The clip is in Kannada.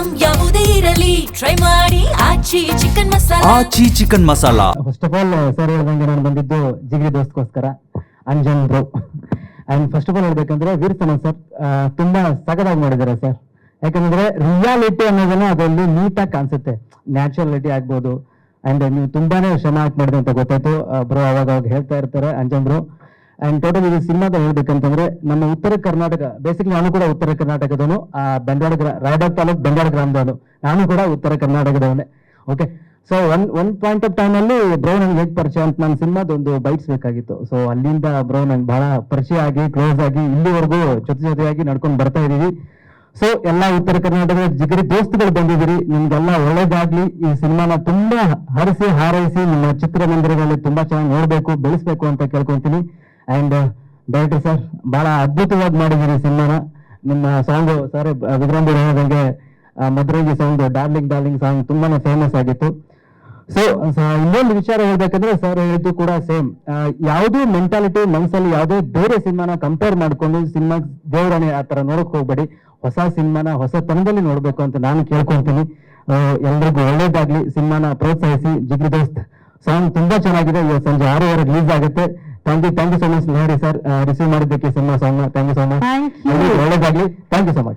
ಐಟಂ ಯಾವುದೇ ಇರಲಿ ಟ್ರೈ ಮಾಡಿ Aachi chicken masala. First of all sir ಹೇಳ್ದಂಗೆ ನಾನು ಬಂದಿದ್ದು ಜಿಗಿರಿ ದೋಸ್ತ್ಗೋಸ್ಕರ Anjan bro. And first of all ಹೇಳ್ಬೇಕಂದ್ರೆ ವೀರ್ ಸಮನ್ ಸರ್ ತುಂಬಾ ಸಖತ್ತಾಗಿ ಮಾಡಿದ್ದಾರೆ ಸರ್. ಯಾಕಂದ್ರೆ ರಿಯಾಲಿಟಿ ಅನ್ನೋದನ್ನ ಅದರಲ್ಲಿ ನೀಟಾಗಿ ಕಾಣಿಸುತ್ತೆ, ನ್ಯಾಚುರಾಲಿಟಿ ಆಗ್ಬೋದು. ಅಂಡ್ ನೀವು ತುಂಬಾನೇ ಶ್ರಮ ಹಾಕಿ ಮಾಡಿದೆ ಅಂತ ಗೊತ್ತಾಯ್ತು ಬ್ರೋ, ಅವಾಗ ಹೇಳ್ತಾ ಇರ್ತಾರೆ ಅಂಜನ್ ಬ್ರೋ. ಅಂಡ್ ಟೋಟಲ್ ಇದು ಸಿನಿಮಾದ ಹೇಳ್ಬೇಕಂತಂದ್ರೆ ನಮ್ಮ ಉತ್ತರ ಕರ್ನಾಟಕ, ಬೇಸಿಕ್ಲಿ ನಾನು ಕೂಡ ಉತ್ತರ ಕರ್ನಾಟಕದವನು, ರಾಯಬಾಗ್ ತಾಲೂಕ್ ಬೆಂಡಾಡ ಗ್ರಾಮದವನು, ನಾನು ಕೂಡ ಉತ್ತರ ಕರ್ನಾಟಕದವನೇ. Okay, so one point of time ಅಲ್ಲಿ ಬ್ರೋ ನನ್ಗೆ ಹೇಗೆ ಪರಿಚಯ ಅಂತ ನನ್ನ ಸಿನಿಮಾದೊಂದು ಬೈಟ್ಸ್ ಬೇಕಾಗಿತ್ತು. ಸೊ ಅಲ್ಲಿಂದ ಬ್ರೋ ನನ್ಗೆ ಬಹಳ ಪರಿಚಯ ಆಗಿ ಕ್ಲೋಸ್ ಆಗಿ ಇಲ್ಲಿವರೆಗೂ ಜೊತೆಯಾಗಿ ನಡ್ಕೊಂಡು ಬರ್ತಾ ಇದೀವಿ. ಸೊ ಎಲ್ಲಾ ಉತ್ತರ ಕರ್ನಾಟಕದ ಜಿಗರಿ ದೋಸ್ತುಗಳು ಬಂದಿದ್ದೀರಿ, ನಿಮ್ಗೆಲ್ಲ ಒಳ್ಳೇದಾಗ್ಲಿ. ಈ ಸಿನಿಮಾನ ತುಂಬಾ ಹರಿಸಿ ಹಾರೈಸಿ ನಿಮ್ಮ ಚಿತ್ರಮಂದಿರಗಳಲ್ಲಿ ತುಂಬಾ ಚೆನ್ನಾಗಿ ನೋಡ್ಬೇಕು, ಬೆಳೆಸ್ಬೇಕು ಅಂತ ಕೇಳ್ಕೊಂತೀನಿ. ಅಂಡ್ ಡೈರೆಕ್ಟರ್ ಸರ್ ಬಹಳ ಅದ್ಭುತವಾಗಿ ಮಾಡಿದ್ದೀರಿ ಸಿನಿಮಾನ. ನಿಮ್ಮ ಸಾಂಗ್ ಸರ್ ವಿಕ್ರಮ್ ಹೇಳಿದಂಗೆ ಮಧುರಗಿ ಸಾಂಗ್ ಡಾರ್ಲಿಂಗ್ ಸಾಂಗ್ ತುಂಬಾನೇ ಫೇಮಸ್ ಆಗಿತ್ತು. ಸೊ ಇನ್ನೊಂದು ವಿಚಾರ ಹೇಳ್ಬೇಕಂದ್ರೆ ಸರ್ ಹೇಳಿದ್ದು ಕೂಡ ಸೇಮ್, ಯಾವುದೂ ಮೆಂಟಾಲಿಟಿ ಮನಸ್ಸಲ್ಲಿ ಯಾವುದೇ ಬೇರೆ ಸಿನಿಮಾನ ಕಂಪೇರ್ ಮಾಡ್ಕೊಂಡು ಸಿನಿಮಾ ದೇವರಾಣಿ ಆ ತರ ನೋಡಕ್ ಹೋಗ್ಬೇಡಿ. ಹೊಸ ಸಿನಿಮಾನ ಹೊಸ ತನದಲ್ಲಿ ನೋಡ್ಬೇಕು ಅಂತ ನಾನು ಕೇಳ್ಕೊಂತೀನಿ. ಎಲ್ರಿಗೂ ಒಳ್ಳೇದಾಗ್ಲಿ, ಸಿನಿಮಾನ ಪ್ರೋತ್ಸಾಹಿಸಿ. ಜಿಗ್ರಿ ದೋಸ್ತ್ ಸಾಂಗ್ ತುಂಬಾ ಚೆನ್ನಾಗಿದೆ, ಇವತ್ತು ಸಂಜೆ 6:30 ರಿಲೀಸ್ ಆಗುತ್ತೆ. ಥ್ಯಾಂಕ್ ಯು ಸೊ ಮಚ್ ನೋಡಿ ಸರ್ ರಿಸೀವ್ ಮಾಡಿದ್ದಕ್ಕೆ cinema song. Thank you so much, ಒಳ್ಳೇದಾಗ್ಲಿ. Thank you so much.